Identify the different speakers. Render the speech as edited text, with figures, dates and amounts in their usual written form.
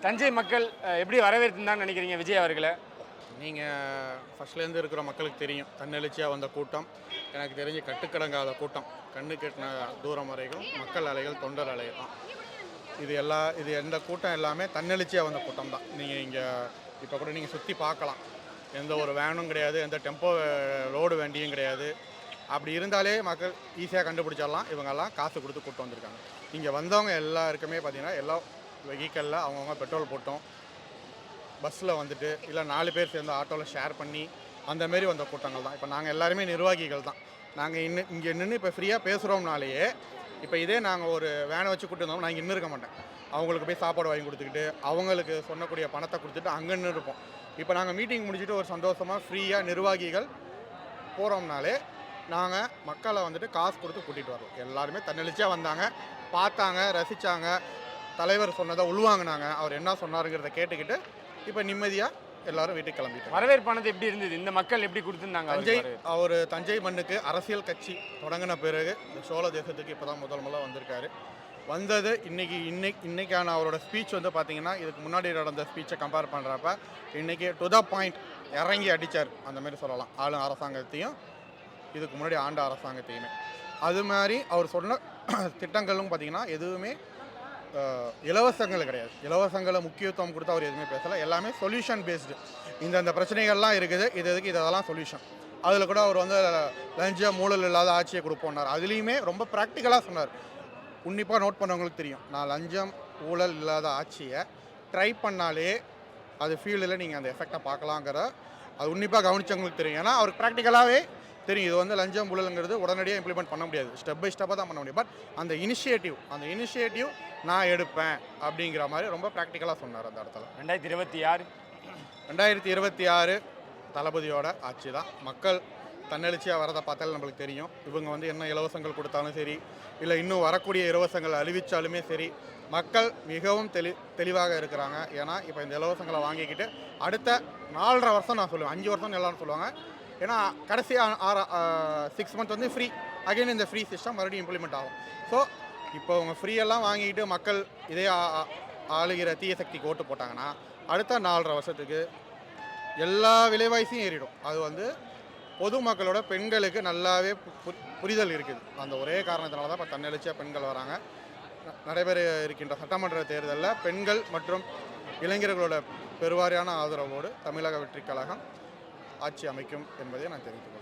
Speaker 1: தஞ்சை மக்கள் எப்படி வரவேற்குன்னு நினைக்கிறீங்க விஜய் அவர்களை?
Speaker 2: நீங்கள் ஃபஸ்ட்லேருந்து இருக்கிற மக்களுக்கு தெரியும், தன்னெழுச்சியாக வந்த கூட்டம் எனக்கு தெரிஞ்சு கட்டுக்கடங்காத கூட்டம். கண்ணு கெட்டின தூரம் வரைக்கும் மக்கள் அலைகள், தொண்டர் அலைகள் தான். இது எந்த கூட்டம் எல்லாமே தன்னெழுச்சியாக வந்த கூட்டம் தான். நீங்கள் இங்கே இப்போ கூட நீங்கள் சுற்றி பார்க்கலாம், எந்த ஒரு வேனும் கிடையாது, எந்த டெம்போ லோடு வண்டியும் கிடையாது. அப்படி இருந்தாலே மக்கள் ஈஸியாக கண்டுபிடிச்சிடலாம், இவங்கெல்லாம் காசு கொடுத்து கூட்டம் வந்திருக்காங்க. இங்கே வந்தவங்க எல்லாருக்குமே பார்த்திங்கன்னா எல்லா வெஹிக்கலில் அவங்கவுங்க பெட்ரோல் போட்டோம், பஸ்ஸில் வந்துட்டு இல்லை 4 பேர் சேர்ந்து ஆட்டோவில் ஷேர் பண்ணி அந்தமாரி வந்த கூட்டங்கள் தான். இப்போ நாங்கள் எல்லாருமே நிர்வாகிகள் தான். நாங்கள் இங்கே நின்று இப்போ ஃப்ரீயாக பேசுகிறோம்னாலேயே, இப்போ இதே நாங்கள் ஒரு வேனை வச்சு கூட்டு இருந்தோம், நான் இங்கே இருக்க மாட்டேன். அவங்களுக்கு போய் சாப்பாடு வாங்கி கொடுத்துக்கிட்டு அவங்களுக்கு சொன்னக்கூடிய பணத்தை கொடுத்துட்டு அங்கே நின்று இருப்போம். இப்போ நாங்கள் மீட்டிங் முடிச்சுட்டு ஒரு சந்தோஷமாக ஃப்ரீயாக நிர்வாகிகள் போகிறோம்னாலே நாங்கள் மக்களை வந்துட்டு காசு கொடுத்து கூட்டிகிட்டு வரோம். எல்லாருமே தன்னெழுச்சியாக வந்தாங்க, பார்த்தாங்க, ரசித்தாங்க, தலைவர் சொன்னதை உள்வாங்கினாங்க, அவர் என்ன சொன்னாருங்கிறத கேட்டுக்கிட்டு இப்போ நிம்மதியாக எல்லாரும் வீட்டுக்கு கிளம்பிட்டாங்க.
Speaker 1: வரவேற்பானது எப்படி இருந்தது? இந்த மக்கள் எப்படி கொடுத்துருந்தாங்க?
Speaker 2: தஞ்சை மண்ணுக்கு அரசியல் கட்சி தொடங்கின பிறகு இந்த சோழ தேசத்துக்கு இப்போ தான் முதல்ல வந்திருக்காரு. வந்தது இன்னைக்கான அவரோட ஸ்பீச் வந்து பார்த்திங்கன்னா, இதுக்கு முன்னாடி நடந்த ஸ்பீச்சை கம்பேர் பண்ணுறப்ப இன்றைக்கி டு த பாயிண்ட் இறங்கி அடித்தார், அந்தமாரி சொல்லலாம். ஆளும் அரசாங்கத்தையும் இதுக்கு முன்னாடி ஆண்ட அரசாங்கத்தையுமே. அது மாதிரி அவர் சொன்ன திட்டங்களும் பார்த்திங்கன்னா எதுவுமே இலவசங்கள் கிடையாது. இலவசங்களை முக்கியத்துவம் கொடுத்து அவர் எதுவுமே பேசலை. எல்லாமே சொல்யூஷன் பேஸ்டு. இந்த பிரச்சனைகள்லாம் இருக்குது, இதெல்லாம் சொல்யூஷன். அதில் கூட அவர் வந்து லஞ்சம் ஊழல் இல்லாத ஆட்சியை கொடுப்போன்னார். அதுலேயுமே ரொம்ப ப்ராக்டிக்கலாக சொன்னார். உன்னிப்பாக நோட் பண்ணவங்களுக்கு தெரியும், நான் லஞ்சம் ஊழல் இல்லாத ஆட்சியை ட்ரை பண்ணாலே அது ஃபீல்டில் நீங்கள் அந்த எஃபெக்டை பார்க்கலாங்கிற அது உன்னிப்பாக கவனித்தவங்களுக்கு தெரியும். ஏன்னா அவருக்கு ப்ராக்டிக்கலாகவே தெரியும், இது வந்து லஞ்சம் ஊழலுங்கிறது உடனடியாக இம்ப்ளிமெண்ட் பண்ண முடியாது, ஸ்டெப் பை ஸ்டெப்பாக தான் பண்ண முடியும். பட் அந்த இனிஷியேட்டிவ் நான் எடுப்பேன் அப்படிங்கிற மாதிரி ரொம்ப ப்ராக்டிக்கலாக சொன்னார் அந்த இடத்துல. 2026 தளபதியோட ஆட்சி தான். மக்கள் தன்னெழுச்சியாக வரதை பார்த்தாலும் நம்மளுக்கு தெரியும். இவங்க வந்து என்ன இலவசங்கள் கொடுத்தாலும் சரி, இல்லை இன்னும் வரக்கூடிய இலவசங்கள் அறிவித்தாலுமே சரி, மக்கள் மிகவும் தெளிவாக இருக்கிறாங்க. ஏன்னா இப்போ இந்த இலவசங்களை வாங்கிக்கிட்டு அடுத்த 4.5 வருஷம் நான் சொல்லுவேன், 5 வருஷம்னு எல்லாரும் சொல்லுவாங்க. ஏன்னா கடைசி 6 மந்த் வந்து ஃப்ரீ, அகைன் இந்த ஃப்ரீ சிஸ்டம் மறுபடியும் இம்ப்ளிமெண்ட் ஆகும். ஸோ இப்போ அவங்க ஃப்ரீயெல்லாம் வாங்கிட்டு மக்கள் இதே ஆளுகிற தீய சக்திக்கு ஓட்டு போட்டாங்கன்னா அடுத்த 4.5 வருஷத்துக்கு எல்லா விலைவாசியும் ஏறிடும். அது வந்து பொதுமக்களோட பெண்களுக்கு நல்லாவே புரிதல் இருக்குது. அந்த ஒரே காரணத்தினால தான் இப்போ தன்னெழுச்சியாக பெண்கள் வராங்க. நடைபெற இருக்கின்ற சட்டமன்ற தேர்தலில் பெண்கள் மற்றும் இளைஞர்களோட பெருவாரியான ஆதரவோடு தமிழக வெற்றிக் கழகம் ஆட்சி அமைக்கும் என்பதை நான் தெரிவித்துக் கொள்கிறேன்.